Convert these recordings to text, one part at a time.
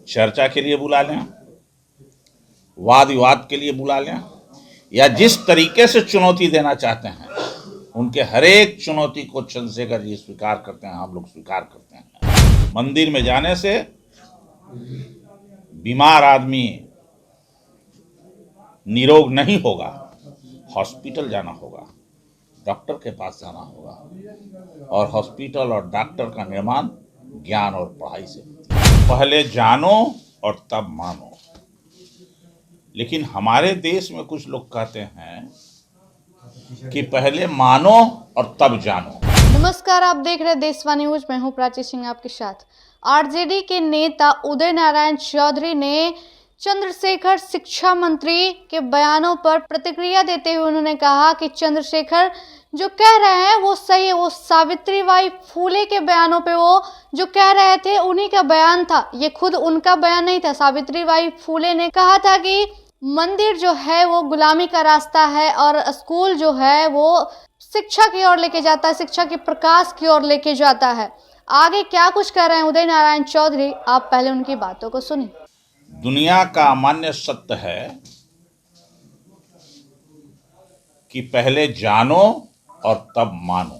चर्चा के लिए बुला लें, वाद विवाद के लिए बुला लें, या जिस तरीके से चुनौती देना चाहते हैं, उनके हर एक चुनौती को चंद्रशेखर जी स्वीकार करते हैं, हम लोग स्वीकार करते हैं। मंदिर में जाने से बीमार आदमी निरोग नहीं होगा, हॉस्पिटल जाना होगा, डॉक्टर के पास जाना होगा, और हॉस्पिटल और डॉक्टर का निर्माण ज्ञान और पढ़ाई से होता है। पहले जानो और तब मानो। लेकिन हमारे देश में कुछ लोग कहते हैं कि पहले मानो और तब जानो। नमस्कार, आप देख रहे हैं देशवाणी न्यूज। मैं हूं प्राची सिंह आपके साथ। आरजेडी के नेता उदय नारायण चौधरी ने चंद्रशेखर शिक्षा मंत्री के बयानों पर प्रतिक्रिया देते हुए उन्होंने कहा कि चंद्रशेखर जो कह रहे हैं वो सही है। वो सावित्रीबाई फूले के बयानों पे वो जो कह रहे थे उन्हीं का बयान था, ये खुद उनका बयान नहीं था। सावित्रीबाई फूले ने कहा था कि मंदिर जो है वो गुलामी का रास्ता है और स्कूल जो है वो शिक्षा की ओर लेके जाता है, शिक्षा के प्रकाश की ओर लेके जाता है। आगे क्या कुछ कह रहे हैं उदय नारायण चौधरी, आप पहले उनकी बातों को सुनिए। दुनिया का अमान्य सत्य है कि पहले जानो और तब मानो।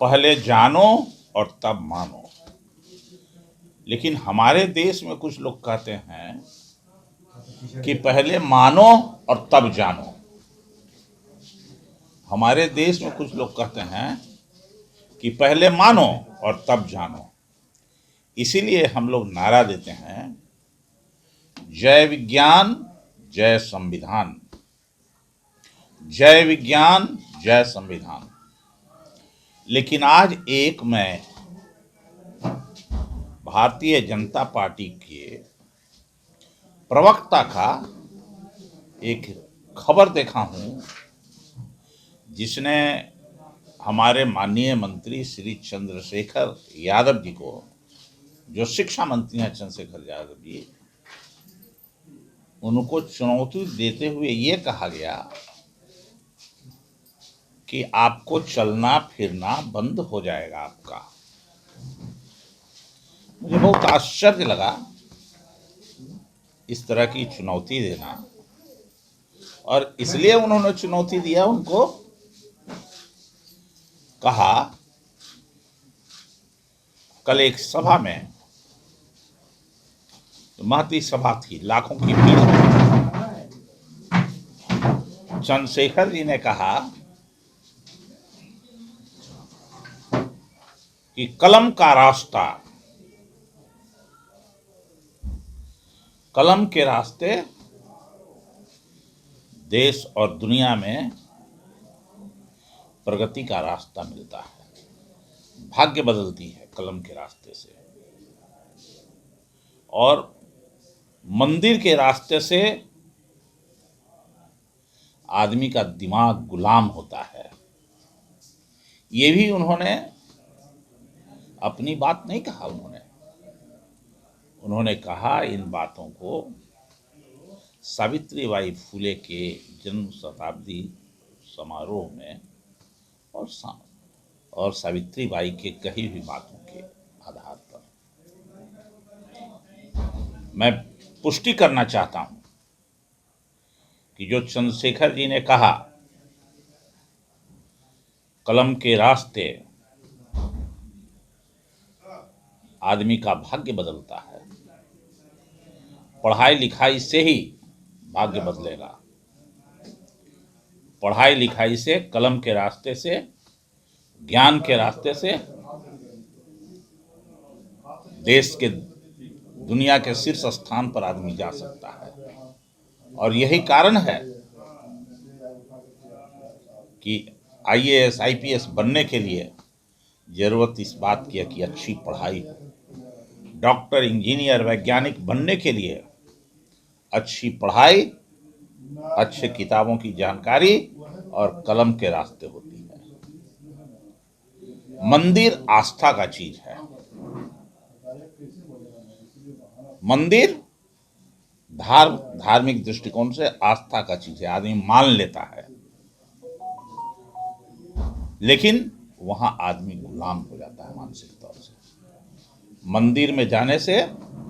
पहले जानो और तब मानो। लेकिन हमारे देश में कुछ लोग कहते हैं कि पहले मानो और तब जानो। हमारे देश में कुछ लोग कहते हैं कि पहले मानो और तब जानो। इसीलिए हम लोग नारा देते हैं, जय विज्ञान जय संविधान, जय विज्ञान जय संविधान। लेकिन आज एक मैं भारतीय जनता पार्टी के प्रवक्ता का एक खबर देखा हूं, जिसने हमारे माननीय मंत्री श्री चंद्रशेखर यादव जी को, जो शिक्षा मंत्री हैं चंद्रशेखर यादव जी, उनको चुनौती देते हुए ये कहा गया कि आपको चलना फिरना बंद हो जाएगा आपका। मुझे बहुत आश्चर्य लगा इस तरह की चुनौती देना, और इसलिए उन्होंने चुनौती दिया। उनको कहा, कल एक सभा में, महती सभा थी, लाखों की भीड़ में, चंद्रशेखर जी ने कहा कि कलम का रास्ता, कलम के रास्ते देश और दुनिया में प्रगति का रास्ता मिलता है, भाग्य बदलती है कलम के रास्ते से। और मंदिर के रास्ते से आदमी का दिमाग गुलाम होता है। ये भी उन्होंने अपनी बात नहीं कहा, उन्होंने कहा इन बातों को सावित्रीबाई फूले के जन्म शताब्दी समारोह में और सावित्रीबाई के कही हुई बातों के आधार पर। मैं पुष्टि करना चाहता हूं कि जो चंद्रशेखर जी ने कहा, कलम के रास्ते आदमी का भाग्य बदलता है, पढ़ाई लिखाई से ही भाग्य बदलेगा। पढ़ाई लिखाई से, कलम के रास्ते से, ज्ञान के रास्ते से देश के, दुनिया के शीर्ष स्थान पर आदमी जा सकता है। और यही कारण है कि आईएएस आईपीएस बनने के लिए जरूरत इस बात की है कि अच्छी पढ़ाई हो। डॉक्टर, इंजीनियर, वैज्ञानिक बनने के लिए अच्छी पढ़ाई, अच्छे किताबों की जानकारी और कलम के रास्ते होती है। मंदिर आस्था का चीज है। मंदिर धार्मिक दृष्टिकोण से आस्था का चीज है, आदमी मान लेता है। लेकिन वहां आदमी गुलाम हो जाता है मानसिक तौर से। मंदिर में जाने से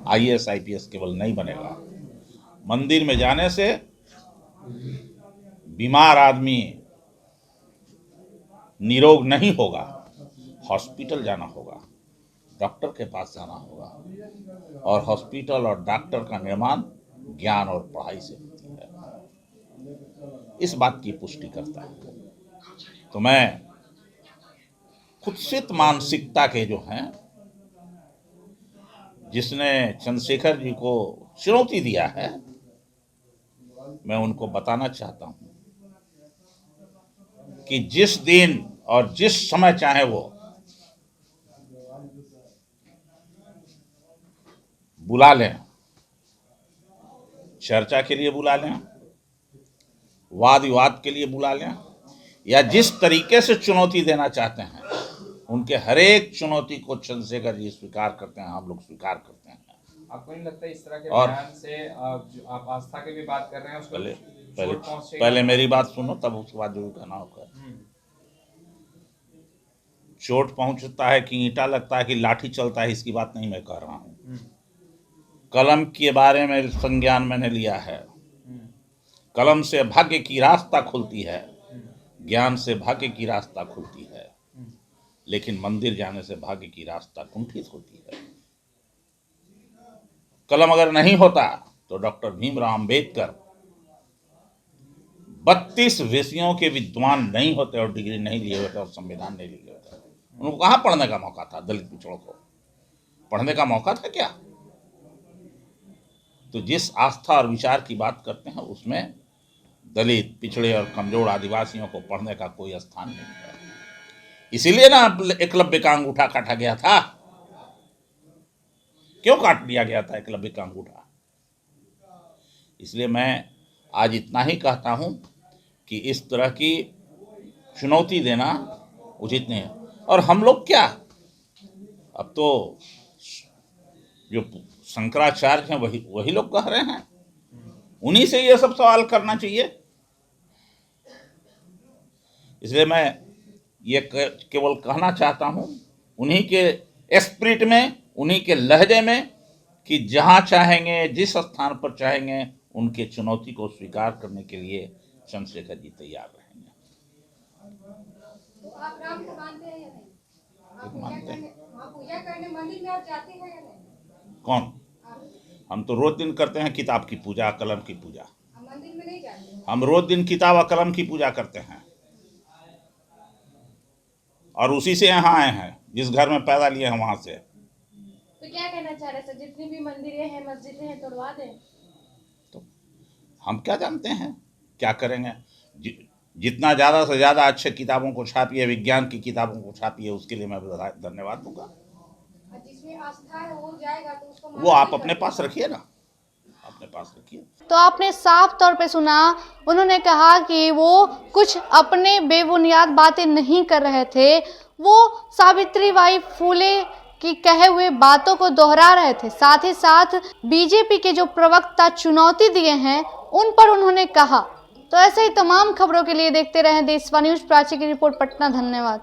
IAS IPS केवल नहीं बनेगा। मंदिर में जाने से बीमार आदमी निरोग नहीं होगा, हॉस्पिटल जाना होगा, डॉक्टर के पास जाना होगा, और हॉस्पिटल और डॉक्टर का निर्माण ज्ञान और पढ़ाई से होती है। इस बात की पुष्टि करता है। तो मैं कुत्सित मानसिकता के जो हैं, जिसने चंद्रशेखर जी को चुनौती दिया है, मैं उनको बताना चाहता हूं कि जिस दिन और जिस समय चाहे वो बुला लें, चर्चा के लिए बुला लें, वाद विवाद के लिए बुला लें, या जिस तरीके से चुनौती देना चाहते हैं, उनके हर एक चुनौती को चंद्रशेखर जी स्वीकार करते हैं, हम लोग स्वीकार करते हैं। आपको नहीं लगता इस तरह के और बयान से जो आप आस्था की भी बात कर रहे हैं उसको चोट पहुंचेगी? पहले मेरी बात सुनो, तब उसके बाद जो भी कहना होगा। चोट पहुंचता है कि ईंटा लगता है कि लाठी चलता है, इसकी बात नहीं मैं कह रहा हूं। कलम के बारे में संज्ञान मैंने लिया है। कलम से भाग्य की रास्ता खुलती है, ज्ञान से भाग्य की रास्ता खुलती है, लेकिन मंदिर जाने से भाग्य की रास्ता कुंठित होती है। कलम अगर नहीं होता तो डॉक्टर भीमराव अंबेडकर 32 विषयों के विद्वान नहीं होते और डिग्री नहीं लिए होते और संविधान नहीं लिए होते। उनको कहाँ पढ़ने का मौका था? दलित पिछड़ों को पढ़ने का मौका था क्या? तो जिस आस्था और विचार की बात करते हैं, उसमें दलित, पिछड़े और कमजोर आदिवासियों को पढ़ने का कोई स्थान नहीं है। इसीलिए ना एकलव्य का अंगूठा काटा गया था। क्यों काट दिया गया था एकलव्य का अंगूठा? इसलिए मैं आज इतना ही कहता हूं कि इस तरह की चुनौती देना उचित नहीं है। और हम लोग क्या, अब तो जो शंकराचार्य हैं वही लोग कह रहे हैं, उन्हीं से ये सब सवाल करना चाहिए। इसलिए मैं ये केवल कहना चाहता हूं उन्हीं के स्पिरिट में, उन्हीं के लहजे में, कि जहां चाहेंगे, जिस स्थान पर चाहेंगे, उनके चुनौती को स्वीकार करने के लिए चंद्रशेखर जी तैयार रहेंगे। तो आप राम को मानते हैं या नहीं? आप मानते हैं। पूजा करने मंदिर में आप जाते हैं या नहीं? कौन? हम तो रोज दिन करते हैं किताब की पूजा, कलम की पूजा। आप मंदिर में नहीं जाते हैं? हम रोज दिन किताब और कलम की पूजा करते हैं, और उसी से यहाँ आए हैं, जिस घर में पैदा लिए हैं वहां से। तो क्या कहना चाह रहे सर, जितनी भी मंदिरें हैं, मस्जिदें हैं, तोड़वा दें? तो हम क्या जानते हैं क्या करेंगे? जितना ज़्यादा से ज़्यादा अच्छे किताबों को छापिए, विज्ञान की किताबों को छापिए, उसके लिए मैं धन्यवाद दूंगा। जिसमें आस्था है वो जाएगा तो उसको वो आप अपने पास रखिए ना, अपने पास रखिए। तो आपने साफ तौर पे सुना, उन्होंने कहा कि वो कुछ अपने बेबुनियाद बातें नहीं कर रहे थे, वो सावित्रीबाई फुले की कहे हुए बातों को दोहरा रहे थे। साथ ही साथ बीजेपी के जो प्रवक्ता चुनौती दिए हैं, उन पर उन्होंने कहा। तो ऐसे ही तमाम खबरों के लिए देखते रहें देशवा न्यूज। प्राची की रिपोर्ट, पटना। धन्यवाद।